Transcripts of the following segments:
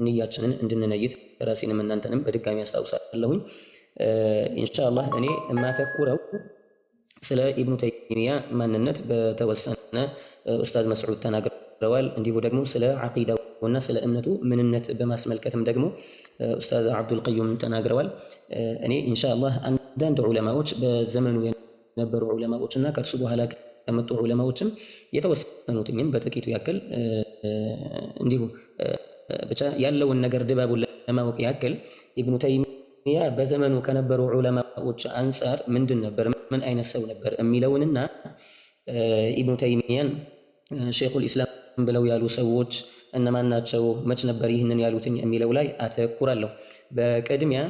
ንያችንን እንድንነይት ራሴንም እናንተንም በድጋሚ አስታውሳለሁኝ። ኢንሻአላህ እኔ የማተኩረው ስለ ኢብኑ ተይሚያ ማንነት በተወሰነ ኡስታዝ መስዑድ ተናግረዋል። እንዲሁ ደግሞ ስለ ዓቂዳውና ስለ እምነቱ ምንነት በማስመልከትም ደግሞ ኡስታዝ አብዱል ቀዩም ተናግረዋል። እኔ ኢንሻአላህ አንዳንድ ዑለማዎች በዘመኑ የነበሩ ዑለማዎችና ከእርሱ በኋላ ከመጡ ዑለማዎችም የተወሰኑትኝም በጥቂቱ ያክል እንዲሁ ብቻ ያለውን ነገር ድባቡን ለማወቅ ያክል ኢብኑ ተይሚያ በዘመኑ ከነበሩ ዑለማዎች አንጻር ምንድን ነበር፣ ምን አይነት ሰው ነበር የሚለውንና ኢብኑ ተይሚያን ሼኹል ኢስላም ብለው ያሉ ሰዎች እነማን ናቸው፣ መች ነበር ይህንን ያሉትኝ የሚለው ላይ አተኩራለሁ። በቅድሚያ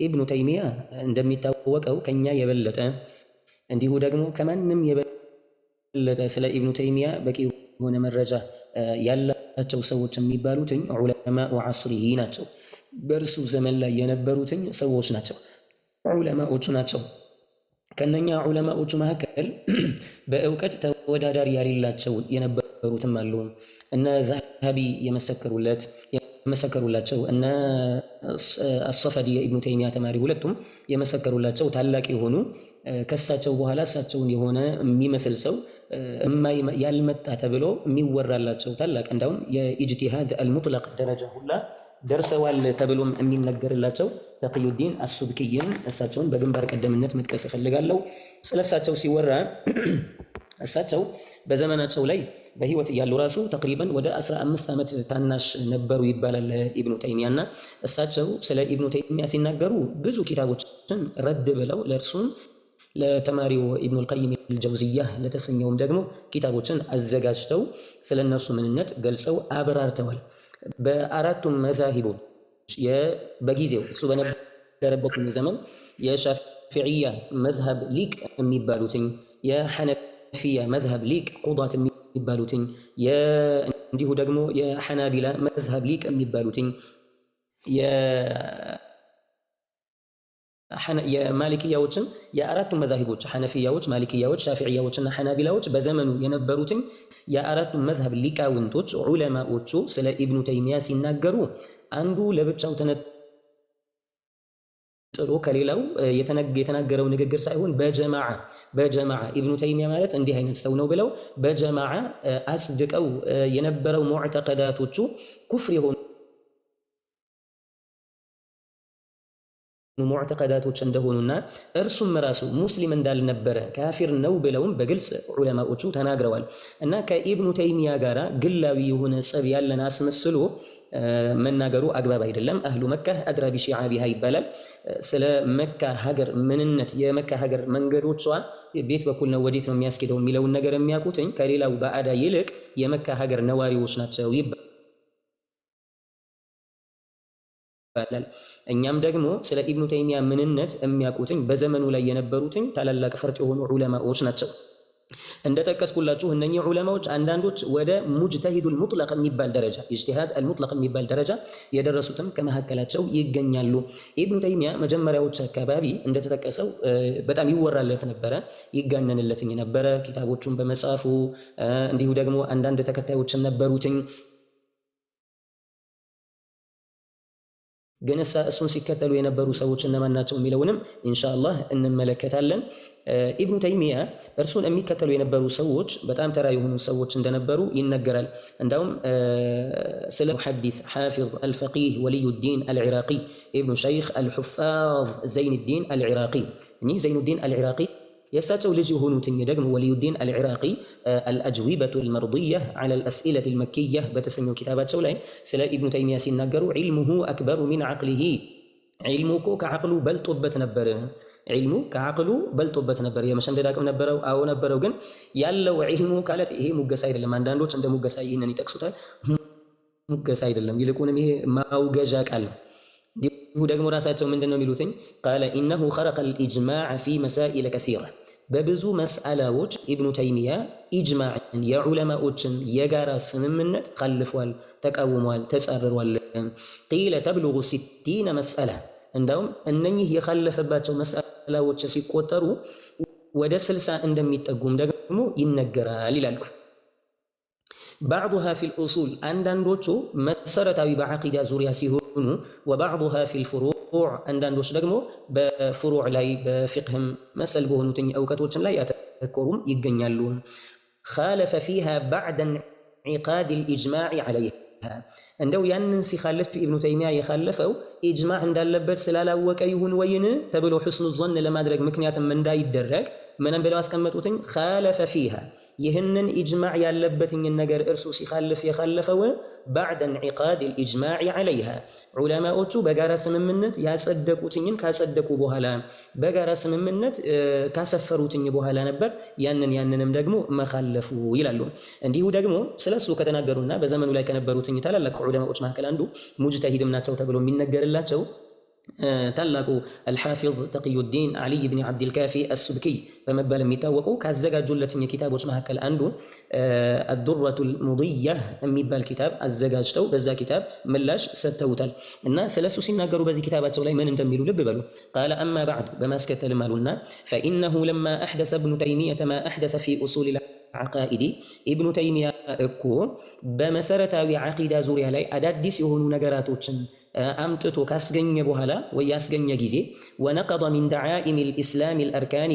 ኢብኑ ተይሚያ እንደሚታወቀው ከኛ የበለጠ እንዲሁ ደግሞ ከማንም የበለጠ ስለ ኢብኑ ተይሚያ በቂ የሆነ መረጃ ያላቸው ሰዎች የሚባሉትኝ ዑለማኡ ዐስሪሂ ናቸው። በእርሱ ዘመን ላይ የነበሩትኝ ሰዎች ናቸው፣ ዑለማዎቹ ናቸው። ከነኛ ዑለማዎቹ መካከል በእውቀት ተወዳዳሪ ያሌላቸው የነበሩትም አሉ። እነ ዛሀቢ የመሰከሩላቸው እነ አሰፈዲ የኢብኑ ተይሚያ ተማሪ ሁለቱም የመሰከሩላቸው ታላቅ የሆኑ ከሳቸው በኋላ እሳቸውን የሆነ የሚመስል ሰው ያልመጣ ተብሎ የሚወራላቸው ታላቅ እንዳውም የኢጅቲሃድ አልሙጥለቅ ደረጃ ሁላ ደርሰዋል ተብሎም የሚነገርላቸው ተቅዩዲን አሱብኪይን እሳቸውን በግንባር ቀደምነት መጥቀስ እፈልጋለሁ። ስለ እሳቸው ሲወራ እሳቸው በዘመናቸው ላይ በህይወት እያሉ ራሱ ተቅሪበን ወደ 15 ዓመት ታናሽ ነበሩ ይባላል ኢብኑ ተይሚያ። እና እሳቸው ስለ ኢብኑ ተይሚያ ሲናገሩ ብዙ ኪታቦችን ረድ ብለው ለእርሱም ለተማሪው ኢብኑ አልቀይም አልጀውዚያ ለተሰኘውም ደግሞ ኪታቦችን አዘጋጅተው ስለ እነሱ ምንነት ገልጸው አብራርተዋል። በአራቱም መዛሂቦች በጊዜው እሱ በነበረበት ዘመን የሻፊዕያ መዝሀብ ሊቅ የሚባሉትኝ፣ የሐነፊያ መዝሀብ ሊቅ ቁዳት የሚባሉትኝ፣ እንዲሁ ደግሞ የሐናቢላ መዝሀብ ሊቅ የሚባሉትኝ፣ የማሊክያዎችን የአራቱም መዛሂቦች ሐነፊያዎች፣ ማሊክያዎች፣ ሻፊዕያዎችና ሐናቢላዎች በዘመኑ የነበሩትን የአራቱም መዝሀብ ሊቃውንቶች ዑለማዎቹ ስለ ኢብኑ ተይሚያ ሲናገሩ አንዱ ለብቻው ተነጥሎ ከሌላው የተናገረው ንግግር ሳይሆን በጀማዓ ኢብኑ ተይሚያ ማለት እንዲህ አይነት ሰው ነው ብለው በጀማዓ አጽድቀው የነበረው ሙዕተቀዳቶቹ ኩፍር የሆኑ ሙዕተቀዳቶች እንደሆኑና እርሱም ራሱ ሙስሊም እንዳልነበረ ካፊር ነው ብለውም በግልጽ ዑለማዎቹ ተናግረዋል። እና ከኢብኑ ተይሚያ ጋር ግላዊ የሆነ ጸብ ያለን አስመስሎ መናገሩ አግባብ አይደለም። አህሉ መካ አድራ ቢሺዓቢሃ ይባላል። ስለ መካ ሀገር ምንነት፣ የመካ ሀገር መንገዶቿ ቤት በኩል ነው ወዴት ነው የሚያስኬደው የሚለውን ነገር የሚያውቁትኝ ከሌላው ባዕዳ ይልቅ የመካ ሀገር ነዋሪዎች ናቸው ይባላል። እኛም ደግሞ ስለ ኢብኑ ተይሚያ ምንነት የሚያውቁትኝ በዘመኑ ላይ የነበሩትኝ ታላላቅ ፈርጥ የሆኑ ዑለማዎች ናቸው። እንደጠቀስኩላችሁ እነኚህ ዑለማዎች አንዳንዶች ወደ ሙጅተሂዱል ሙጥለቅ የሚባል ደረጃ ኢጅቲሃድ አልሙጥለቅ የሚባል ደረጃ የደረሱትም ከመካከላቸው ይገኛሉ። ኢብኑ ተይሚያ መጀመሪያዎች አካባቢ እንደተጠቀሰው በጣም ይወራለት ነበረ፣ ይጋነንለትኝ ነበረ ኪታቦቹን በመጻፉ እንዲሁ ደግሞ አንዳንድ ተከታዮችም ነበሩትኝ። ግን እሱን ሲከተሉ የነበሩ ሰዎች እነማን ናቸው የሚለውንም ኢንሻአላህ እንመለከታለን። ኢብኑ ተይሚያ እርሱን የሚከተሉ የነበሩ ሰዎች በጣም ተራ የሆኑ ሰዎች እንደነበሩ ይነገራል። እንዳውም ስለ ሙሐዲስ ሓፊዝ አልፈቂህ ወልዩዲን አልዒራቂ ኢብኑ ሸይኽ አልሑፋዝ ዘይኑዲን አልዒራቂ፣ እኚህ ዘይኑዲን አልዒራቂ የእሳቸው ልጅ የሆኑትኝ ደግሞ ወልዩዲን አልዒራቂ አልአጅዊበቱ አልመርድያ ዐላ አልአስኢለቲ አልመኪያ በተሰኘው ኪታባቸው ላይ ስለ ኢብኑ ተይሚያ ሲናገሩ ዒልሙሁ አክበሩ ሚን ዐቅሊሂ፣ ዒልሙ እኮ ከዐቅሉ በልጦበት ነበር። ዒልሙ ከዐቅሉ በልጦበት ነበር። የመሸምደድ አቅም ነበረው? አዎ ነበረው። ግን ያለው ዒልሙ ካለት ይሄ ሙገሳ አይደለም። አንዳንዶች እንደ ሙገሳ ይህንን ይጠቅሱታል። ሙገሳ አይደለም፣ ይልቁንም ይሄ ማውገዣ ቃል ነው። እንዲሁ ደግሞ ራሳቸው ምንድን ነው የሚሉትኝ? ቃለ ኢነሁ ኸረቀል ኢጅማዕ ፊ መሳኢለ ከሲራ፣ በብዙ መስአላዎች ኢብኑ ተይሚያ ኢጅማዕን የዑለማዎችን የጋራ ስምምነት ኸልፏል፣ ተቃውሟል፣ ተጻርሯል። ቂለ ተብሉጉ 60 መስአላ፣ እንዳውም እነኚህ የኸለፈባቸው መስአላዎች ሲቆጠሩ ወደ 60 እንደሚጠጉም ደግሞ ይነገራል ይላሉ። ባዕዱሃ ፊል ኡሱል አንዳንዶቹ መሰረታዊ በዓቂዳ ዙሪያ ሲሆኑ ወባዕዱሃ ፊል ፍሩዕ አንዳንዶች ደግሞ በፍሩዕ ላይ በፊቅህም መሰል በሆኑትኝ እውቀቶችን ላይ ያተኮሩም ይገኛሉ። ኻለፈ ፊሃ ባዕደ ኢንዒቃድ አልኢጅማዕ ዐለይሃ እንደው ያንን ሲኻለፍ ኢብኑ ተይሚያ የኻለፈው ኢጅማዕ እንዳለበት ስላላወቀ ይሁን ወይን ተብሎ ሑስኑ ዞን ለማድረግ ምክንያትም እንዳይደረግ ምንም ብለው አስቀመጡትኝ ኻለፈ ፊሃ ይህንን ኢጅማዕ ያለበትኝን ነገር እርሱ ሲኻልፍ የኻለፈው ባዕደ ኢንዒቃድ አልኢጅማዕ ዐለይሃ ዑለማዎቹ በጋራ ስምምነት ያጸደቁትኝን ካጸደቁ በኋላ በጋራ ስምምነት ካሰፈሩትኝ በኋላ ነበር ያንንም ደግሞ መኻለፉ ይላሉ። እንዲሁ ደግሞ ስለሱ ከተናገሩና በዘመኑ ላይ ከነበሩትኝ ታላላቅ ዑለማዎች መካከል አንዱ ሙጅተሂድም ናቸው ተብሎ የሚነገርላቸው ታላቁ አልሓፊዝ ተቅዩዲን ዓሊይ ብን ዓብድልካፊ አሱብኪይ በመባል የሚታወቁ ካዘጋጁለትኝ ኪታቦች መካከል አንዱ አዱረቱል ሙድያ የሚባል ኪታብ አዘጋጅተው በዛ ኪታብ ምላሽ ሰጥተውታል። እና ስለሱ ሲናገሩ በዚህ ኪታባቸው ላይ ምን እንደሚሉ ልብ በሉ። ቃለ አማ ባዕዱ በማስከተልም አሉና ፈኢነሁ ለማ አሕደሰ ብኑ ተይሚየተ ማ አሕደሰ ፊ ኡሱል ዓቃኢዲ ኢብኑ ተይሚያ እኮ በመሰረታዊ ዓቂዳ ዙሪያ ላይ አዳዲስ የሆኑ ነገራቶችን አምጥቶ ካስገኘ በኋላ ወይ ያስገኘ ጊዜ ወነቀደ ሚን ደዓኢም ልእስላም ልአርካኒ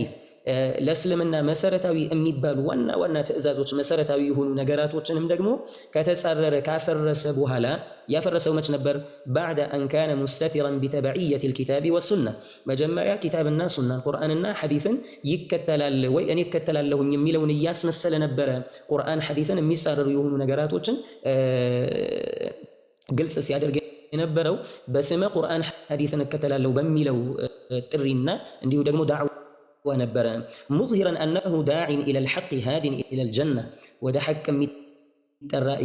ለእስልምና መሰረታዊ የሚባሉ ዋና ዋና ትእዛዞች መሰረታዊ የሆኑ ነገራቶችንም ደግሞ ከተጻረረ ካፈረሰ በኋላ ያፈረሰው መች ነበር? ባዕደ አን ካነ ሙስተቲረን ቢተበዕየት ልኪታቢ ወሱና መጀመሪያ ኪታብና ሱና ቁርአንና ሐዲስን ይከተላል ወይ እኔ እከተላለሁኝ የሚለውን እያስመሰለ ነበረ። ቁርአን ሐዲስን የሚጻረሩ የሆኑ ነገራቶችን ግልጽ ሲያደርግ የነበረው በስመ ቁርአን ሐዲስን እከተላለሁ በሚለው ጥሪና እንዲሁ ደግሞ ነበረ። ሙዝሂረን አነሁ ዳዒን ኢለል ሐቅ ሃዲን ኢለል ጀና ወደ ሐቅ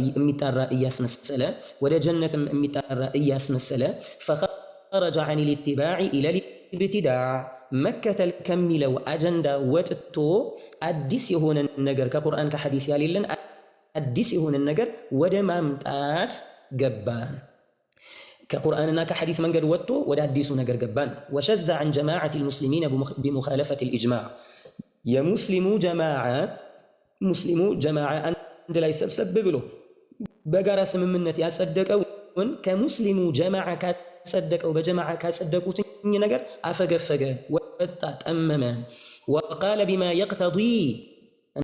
የሚጣራ እያስመሰለ ወደ ጀነትም የሚጣራ እያስመሰለ ፈኸረጀ ዐን ልኢትባዕ ኢለል ኢብቲዳዕ መከተል ከሚለው አጀንዳ ወጥቶ አዲስ የሆነን ነገር ከቁርአን ከሐዲስ ያሌለን አዲስ የሆነን ነገር ወደ ማምጣት ገባ። ከቁርአንና ከሐዲስ መንገድ ወጥቶ ወደ አዲሱ ነገር ገባን። ወሸዘ ዐን ጀማዓት ልሙስሊሚን ቢሙኻለፈት ልኢጅማዕ የሙስሊሙ ጀማዓ አንድ ላይ ሰብሰብ ብሎ በጋራ ስምምነት ያጸደቀውን ከሙስሊሙ ጀማዓ ካጸደቀው በጀማዓ ካጸደቁትኝ ነገር አፈገፈገ፣ ወጣ፣ ጠመመ። ወቃለ ቢማ የቅተዲ